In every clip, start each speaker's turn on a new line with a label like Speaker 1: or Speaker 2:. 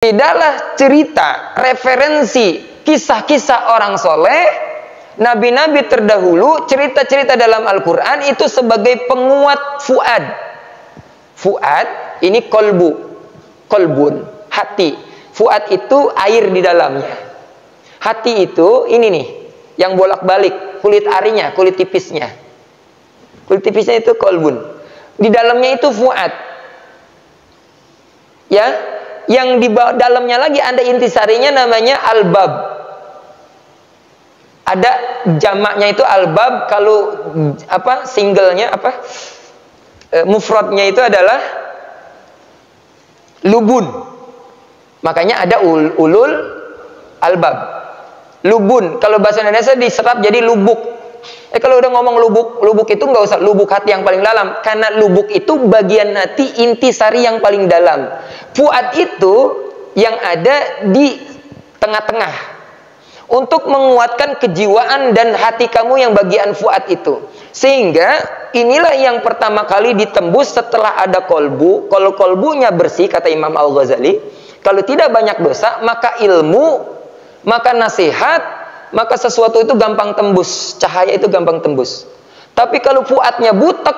Speaker 1: Tidaklah cerita, referensi, kisah-kisah orang soleh, nabi-nabi terdahulu, cerita-cerita dalam Al-Quran itu sebagai penguat fuad. Fuad ini kolbu, kolbun, hati. Fuad itu air di dalamnya. Hati itu ini nih, yang bolak-balik, kulit arinya, kulit tipisnya. Kulit tipisnya itu kolbun. Di dalamnya itu fuad. Ya. Yang di dalamnya lagi ada intisarinya namanya albab. Ada jamaknya itu albab, kalau apa singlenya apa mufradnya itu adalah lubun. Makanya ada ulul albab. Lubun kalau bahasa Indonesia diserap jadi lubuk. Kalau udah ngomong lubuk itu nggak usah lubuk hati yang paling dalam, karena lubuk itu bagian hati intisari yang paling dalam. Fuad itu yang ada di tengah-tengah untuk menguatkan kejiwaan dan hati kamu yang bagian fuad itu. Sehingga inilah yang pertama kali ditembus setelah ada kolbu. Kalau kolbunya bersih, kata Imam Al-Ghazali, kalau tidak banyak dosa, maka ilmu, maka nasihat, maka sesuatu itu gampang tembus, cahaya itu gampang tembus. Tapi kalau fuadnya butek,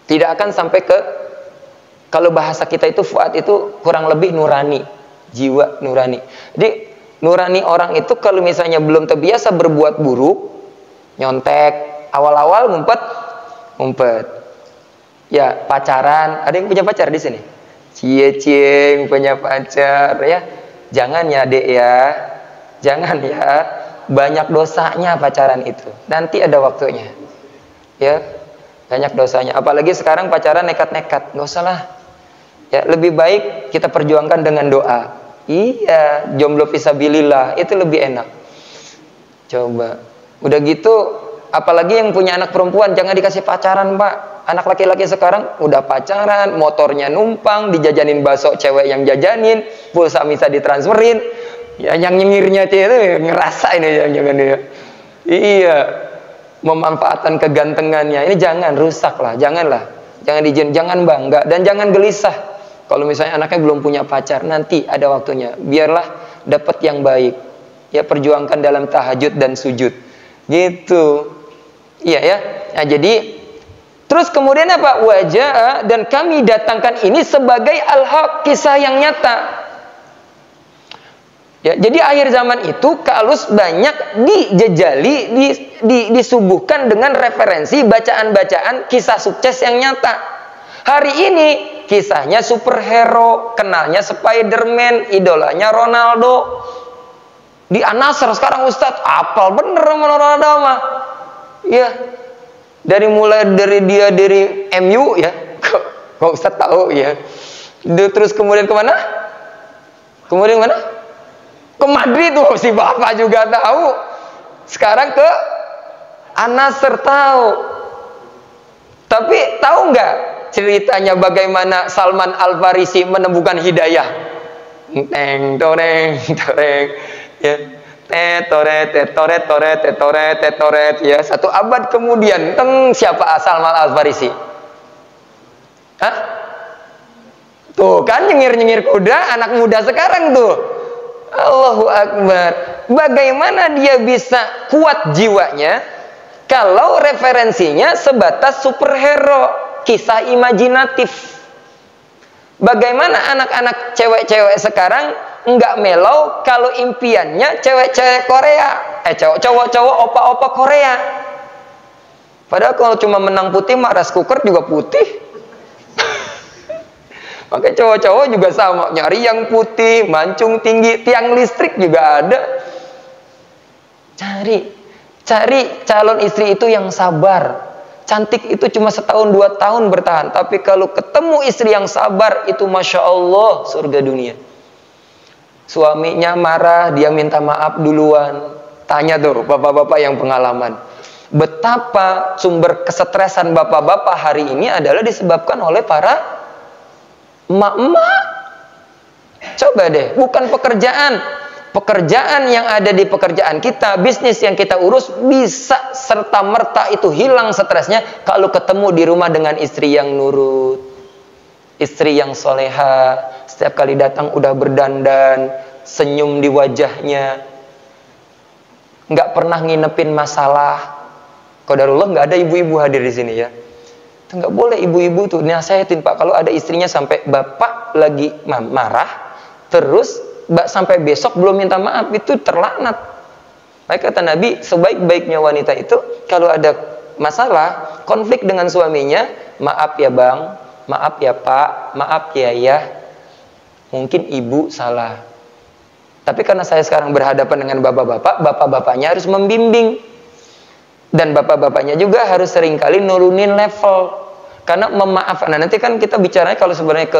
Speaker 1: tidak akan sampai ke, kalau bahasa kita itu fuad itu kurang lebih nurani, jiwa nurani. Jadi nurani orang itu kalau misalnya belum terbiasa berbuat buruk, nyontek, awal-awal ngumpet. Ya, pacaran, ada yang punya pacar di sini? Cie-cie punya pacar ya. Jangan ya, Dek ya. Jangan ya, banyak dosanya pacaran itu. Nanti ada waktunya. Ya, banyak dosanya. Apalagi sekarang pacaran nekat-nekat. Nggak usah lah. Ya, lebih baik kita perjuangkan dengan doa. Iya, jomblo fisabilillah itu lebih enak. Coba. Udah gitu, apalagi yang punya anak perempuan jangan dikasih pacaran, Pak. Anak laki-laki sekarang udah pacaran, motornya numpang, dijajanin bakso cewek yang jajanin, pulsa bisa ditransferin. Ya, yang nyengirnya itu ngerasa ini jangan dia. Iya, memanfaatkan kegantengannya. Ini jangan, rusak lah, janganlah. Jangan jangan bangga dan jangan gelisah. Kalau misalnya anaknya belum punya pacar, nanti ada waktunya. Biarlah dapat yang baik. Ya, perjuangkan dalam tahajud dan sujud. Gitu. Iya ya. Nah, jadi terus kemudian apa? Wajah, dan kami datangkan ini sebagai al-haq, kisah yang nyata. Ya, jadi akhir zaman itu kalus banyak dijejali, disuguhkan dengan referensi bacaan-bacaan kisah sukses yang nyata. Hari ini kisahnya superhero, kenalnya Spiderman, idolanya Ronaldo. Di An-Nasr sekarang Ustadz apal bener sama Ronaldo mah. Ya, dari dia dari MU ya, kok Ustadz tahu ya. Terus kemudian kemana? Kemudian mana? Ke Madrid tuh, si bapak juga tahu. Sekarang ke An-Nasr tahu. Tapi tahu nggak ceritanya bagaimana Salman Al-Farisi menemukan hidayah? Teng toreng toreng ya. Toret ya. 1 abad kemudian, siapa Salman Al-Farisi? Hah? Tuh kan nyengir-nyengir kuda anak muda sekarang tuh. Allahu Akbar. Bagaimana dia bisa kuat jiwanya kalau referensinya sebatas superhero, kisah imajinatif? Bagaimana anak-anak cewek-cewek sekarang enggak melau kalau impiannya cewek-cewek Korea, cowok-cowok opa-opa Korea? Padahal kalau cuma menang putih mah rice cooker juga putih. Makanya cowok-cowok juga sama, nyari yang putih, mancung tinggi, tiang listrik juga ada. Cari calon istri itu yang sabar. Cantik itu cuma 1-2 tahun bertahan, tapi kalau ketemu istri yang sabar itu Masya Allah surga dunia. Suaminya marah, dia minta maaf duluan. Tanya tuh bapak-bapak yang pengalaman. Betapa sumber kesetresan bapak-bapak hari ini adalah disebabkan oleh para emak-emak. Coba deh, bukan pekerjaan yang ada di pekerjaan kita, bisnis yang kita urus bisa serta-merta itu hilang stresnya kalau ketemu di rumah dengan istri yang nurut. Istri yang soleha, setiap kali datang udah berdandan, senyum di wajahnya, nggak pernah nginepin masalah. Qadarullah nggak ada ibu-ibu hadir di sini ya. Itu nggak boleh ibu-ibu tuh nasihatin Pak, kalau ada istrinya sampai bapak lagi marah, terus sampai besok belum minta maaf, itu terlaknat. Maka kata Nabi, sebaik-baiknya wanita itu kalau ada masalah, konflik dengan suaminya, maaf ya bang, maaf ya pak, maaf ya ayah, mungkin ibu salah. Tapi karena saya sekarang berhadapan dengan bapak-bapak, bapak-bapaknya harus membimbing. Dan bapak-bapaknya juga harus seringkali nurunin level. Karena memaafkan, nah nanti kan kita bicaranya kalau sebenarnya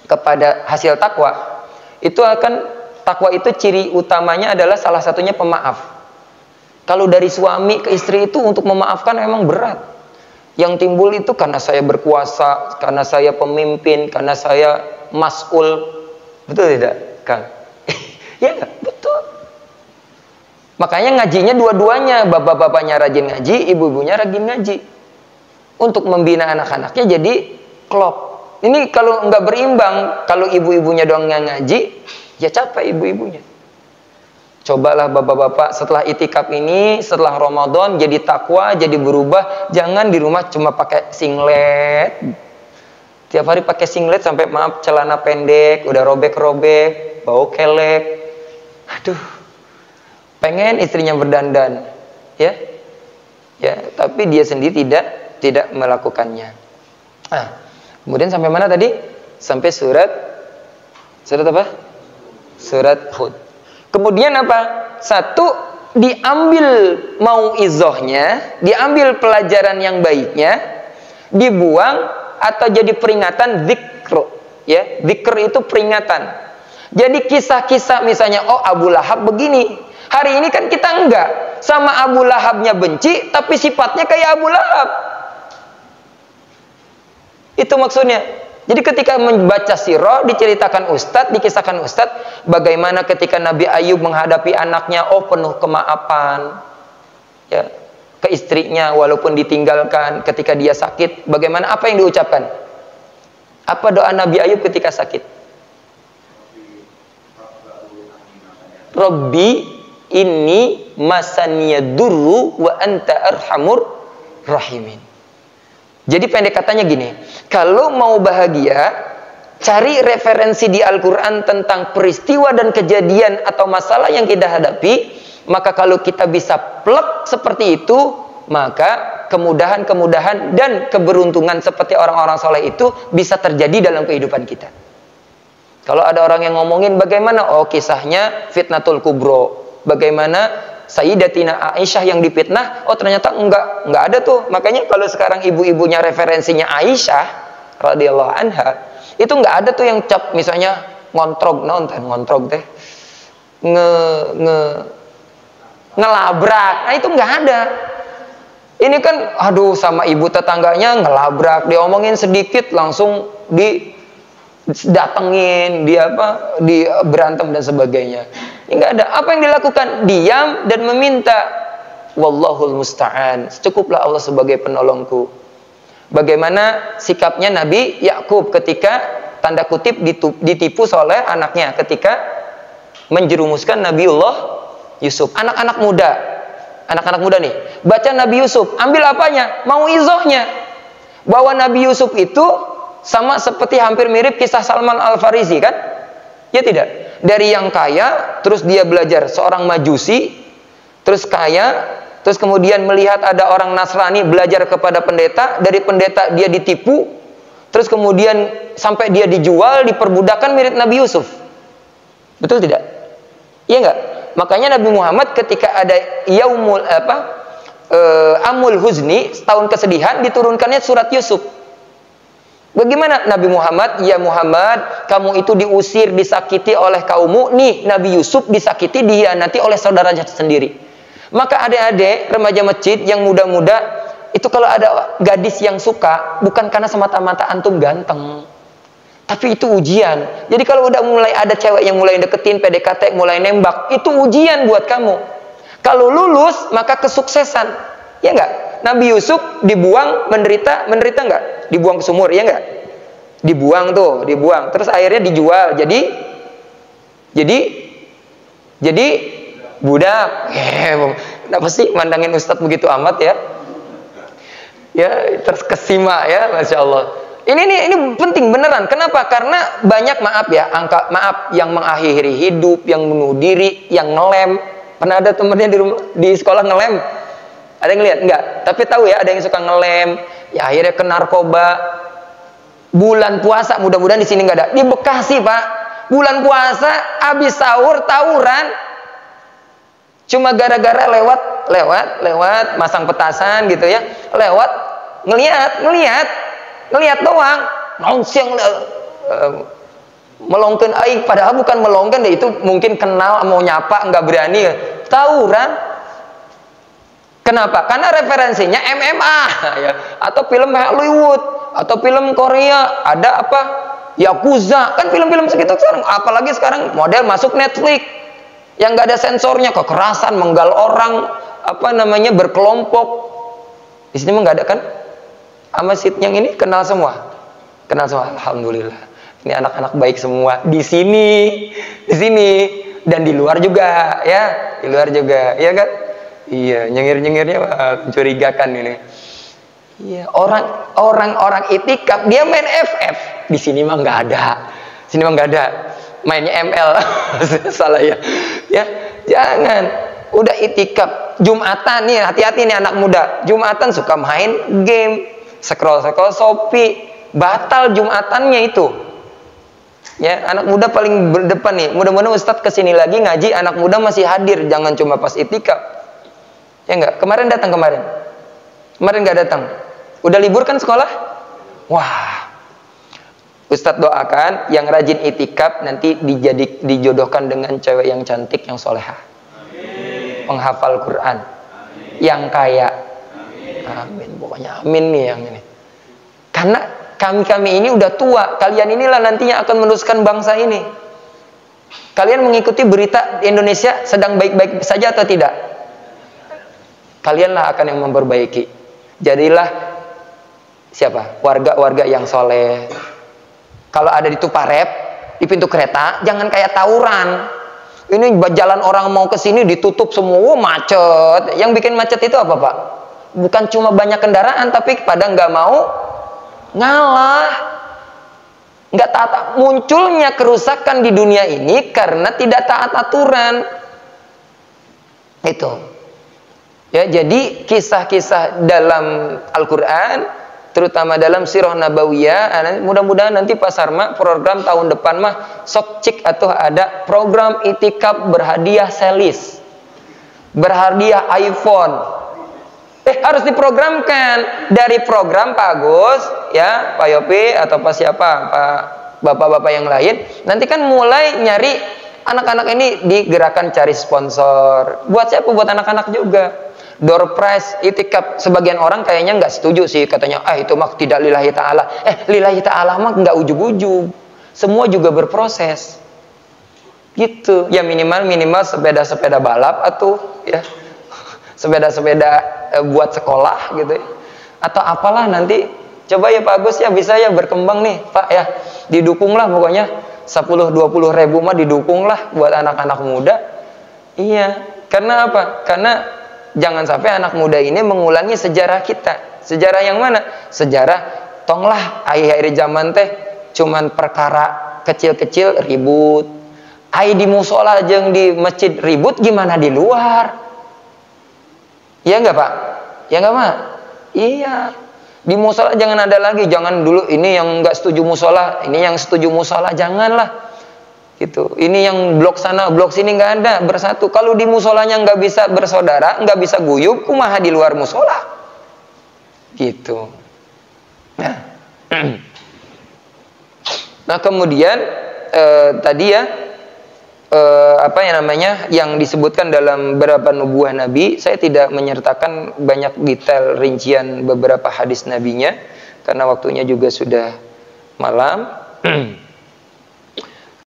Speaker 1: kepada hasil takwa, itu akan, takwa itu ciri utamanya adalah salah satunya pemaaf. Kalau dari suami ke istri itu untuk memaafkan memang berat. Yang timbul itu karena saya berkuasa, karena saya pemimpin, karena saya mas'ul. Betul tidak, Kang? Ya, betul. Makanya ngajinya dua-duanya, bapak-bapaknya rajin ngaji, ibu-ibunya rajin ngaji. Untuk membina anak-anaknya jadi klop. Ini kalau nggak berimbang, kalau ibu-ibunya doang yang ngaji, ya capek ibu-ibunya. Cobalah bapak-bapak setelah itikaf ini, setelah Ramadan jadi takwa, jadi berubah. Jangan di rumah cuma pakai singlet. Tiap hari pakai singlet sampai maaf celana pendek, udah robek-robek, bau kelek. Aduh. Pengen istrinya berdandan, ya. Ya, tapi dia sendiri tidak melakukannya. Nah, kemudian sampai mana tadi? Sampai surat apa? Surat Hud. Kemudian apa? Satu, diambil mauizahnya, diambil pelajaran yang baiknya, dibuang atau jadi peringatan zikr. Ya, zikr itu peringatan. Jadi kisah-kisah misalnya, oh Abu Lahab begini. Hari ini kan kita enggak. Sama Abu Lahabnya benci, tapi sifatnya kayak Abu Lahab. Itu maksudnya. Jadi ketika membaca sirah, diceritakan ustadz, dikisahkan ustadz, bagaimana ketika Nabi Ayub menghadapi anaknya, oh penuh kemaafan, ya, ke istrinya walaupun ditinggalkan ketika dia sakit, bagaimana, apa yang diucapkan? Apa doa Nabi Ayub ketika sakit? Rabbi inni masaniya durru wa anta arhamur rahimin. Jadi pendek katanya gini, kalau mau bahagia, cari referensi di Al-Quran tentang peristiwa dan kejadian atau masalah yang kita hadapi, maka kalau kita bisa plek seperti itu, maka kemudahan-kemudahan dan keberuntungan seperti orang-orang soleh itu bisa terjadi dalam kehidupan kita. Kalau ada orang yang ngomongin bagaimana, oh kisahnya fitnatul kubro, bagaimana Sayyidatina Aisyah yang difitnah, oh ternyata enggak ada tuh. Makanya kalau sekarang ibu-ibunya referensinya Aisyah radhiyallahu anha, itu enggak ada tuh yang cap misalnya ngontrog teh ngelabrak. Nah itu enggak ada. Ini kan aduh sama ibu tetangganya ngelabrak, diomongin sedikit langsung didatengin, di berantem dan sebagainya. Enggak ada. Apa yang dilakukan? Diam dan meminta. Wallahul musta'an. Cukuplah Allah sebagai penolongku. Bagaimana sikapnya Nabi Yakub ketika tanda kutip ditipu oleh anaknya ketika menjerumuskan Nabiullah Yusuf. Anak-anak muda nih, baca Nabi Yusuf, ambil apanya? Mauizahnya. Bahwa Nabi Yusuf itu sama seperti hampir mirip kisah Salman Al-Farisi kan? Ya tidak? Dari yang kaya, terus dia belajar seorang majusi, terus kaya, terus kemudian melihat ada orang Nasrani belajar kepada pendeta, dari pendeta dia ditipu, terus kemudian sampai dia dijual, diperbudakan mirip Nabi Yusuf. Betul tidak? Iya enggak? Makanya Nabi Muhammad ketika ada Amul Huzni, setahun kesedihan, diturunkannya surat Yusuf. Bagaimana Nabi Muhammad? Ya Muhammad, kamu itu diusir, disakiti oleh kaummu. Nih, Nabi Yusuf disakiti, dihianati oleh saudaranya sendiri. Maka adik-adik, remaja masjid yang muda-muda, itu kalau ada gadis yang suka, bukan karena semata-mata antum ganteng. Tapi itu ujian. Jadi kalau udah mulai ada cewek yang mulai deketin, PDKT, mulai nembak, itu ujian buat kamu. Kalau lulus, maka kesuksesan. Ya enggak? Nabi Yusuf dibuang, menderita enggak? Dibuang ke sumur, ya enggak? Dibuang tuh, dibuang. Terus akhirnya dijual. Jadi budak. Kenapa sih mandangin Ustadz begitu amat ya? Ya, terus kesima ya, Masya Allah. Ini penting beneran. Kenapa? Karena banyak maaf yang mengakhiri hidup, yang bunuh diri, yang ngelem. Pernah ada temennya di sekolah ngelem? Ada yang lihat? Enggak. Tapi tahu ya, ada yang suka ngelem. Ya akhirnya ke narkoba. Bulan puasa, mudah-mudahan di sini nggak ada. Di Bekasi Pak, bulan puasa habis sahur tawuran. Cuma gara-gara lewat masang petasan gitu ya, lewat ngelihat doang, langsung melongken aing, padahal bukan melongken deh, itu mungkin kenal mau nyapa nggak berani, tawuran. Kenapa? Karena referensinya MMA ya, atau film Hollywood, atau film Korea, ada apa? Yakuza, kan film-film segitu sekarang. Apalagi sekarang model masuk Netflix yang nggak ada sensornya, kekerasan, menggal orang, berkelompok. Di sini mah nggak ada kan? Masjid yang ini kenal semua, alhamdulillah. Ini anak-anak baik semua di sini, dan di luar juga, ya, ya kan? Iya, nyengir-nyengirnya mencurigakan ini. Iya, orang itikaf dia main FF, di sini mah nggak ada, mainnya ML, salah ya. Ya, jangan. Udah itikaf Jumatan nih, hati-hati nih anak muda. Jumatan suka main game, scroll Shopee, batal Jumatannya itu. Ya, anak muda paling berdepan nih. Mudah-mudahan Ustadz kesini lagi ngaji, anak muda masih hadir, jangan cuma pas itikaf. Ya enggak? Kemarin nggak datang. Udah libur kan sekolah? Wah. Ustadz doakan yang rajin itikaf nanti dijodohkan dengan cewek yang cantik, yang solehah. Penghafal Quran. Yang kaya. Amin. Pokoknya amin nih yang ini. Karena kami ini udah tua. Kalian inilah nantinya akan meneruskan bangsa ini. Kalian mengikuti berita Indonesia sedang baik-baik saja atau tidak? Kalianlah akan yang memperbaiki. Jadilah siapa? Warga-warga yang soleh. Kalau ada di Tuparep, di pintu kereta, jangan kayak tawuran. Ini jalan orang mau ke sini ditutup semua, macet. Yang bikin macet itu apa Pak? Bukan cuma banyak kendaraan, tapi pada nggak mau ngalah. Nggak taat. Munculnya kerusakan di dunia ini karena tidak taat aturan. Itu. Ya, jadi kisah-kisah dalam Al-Quran, terutama dalam Sirah Nabawiyah, mudah-mudahan nanti Pak Sarma program tahun depan mah sok cik atau ada program itikaf berhadiah selis, berhadiah iPhone. Harus diprogramkan dari program Pak Agus, ya Pak Yopi atau Pak siapa, Pak bapak-bapak yang lain. Nanti kan mulai nyari anak-anak ini digerakkan cari sponsor. Buat siapa? Buat anak-anak juga. Door prize itikaf, sebagian orang kayaknya nggak setuju sih, katanya itu mah tidak lillahi ta'ala. Lillahi ta'ala mah nggak ujug-ujug, semua juga berproses gitu ya. Minimal sepeda balap atau ya sepeda buat sekolah gitu ya. Atau apalah nanti coba ya Pak Agus ya, bisa ya berkembang nih Pak ya, didukunglah pokoknya 10-20 ribu mah didukunglah buat anak-anak muda. Iya, karena apa? Karena jangan sampai anak muda ini mengulangi sejarah kita. Sejarah yang mana? Sejarah tonglah akhir zaman teh cuman perkara kecil-kecil ribut. Di musola jeung di masjid ribut, gimana di luar? Iya enggak Pak? Ya enggak Mak? Iya. Di musola jangan ada lagi, jangan dulu ini yang enggak setuju musola, ini yang setuju musola, janganlah. Gitu. Ini yang blok sana, blok sini nggak ada, bersatu. Kalau di musolanya nggak bisa bersaudara, nggak bisa guyub, kumaha di luar musola? Gitu. Nah kemudian tadi ya yang disebutkan dalam beberapa nubuah Nabi, saya tidak menyertakan banyak detail rincian beberapa hadis nabinya karena waktunya juga sudah malam.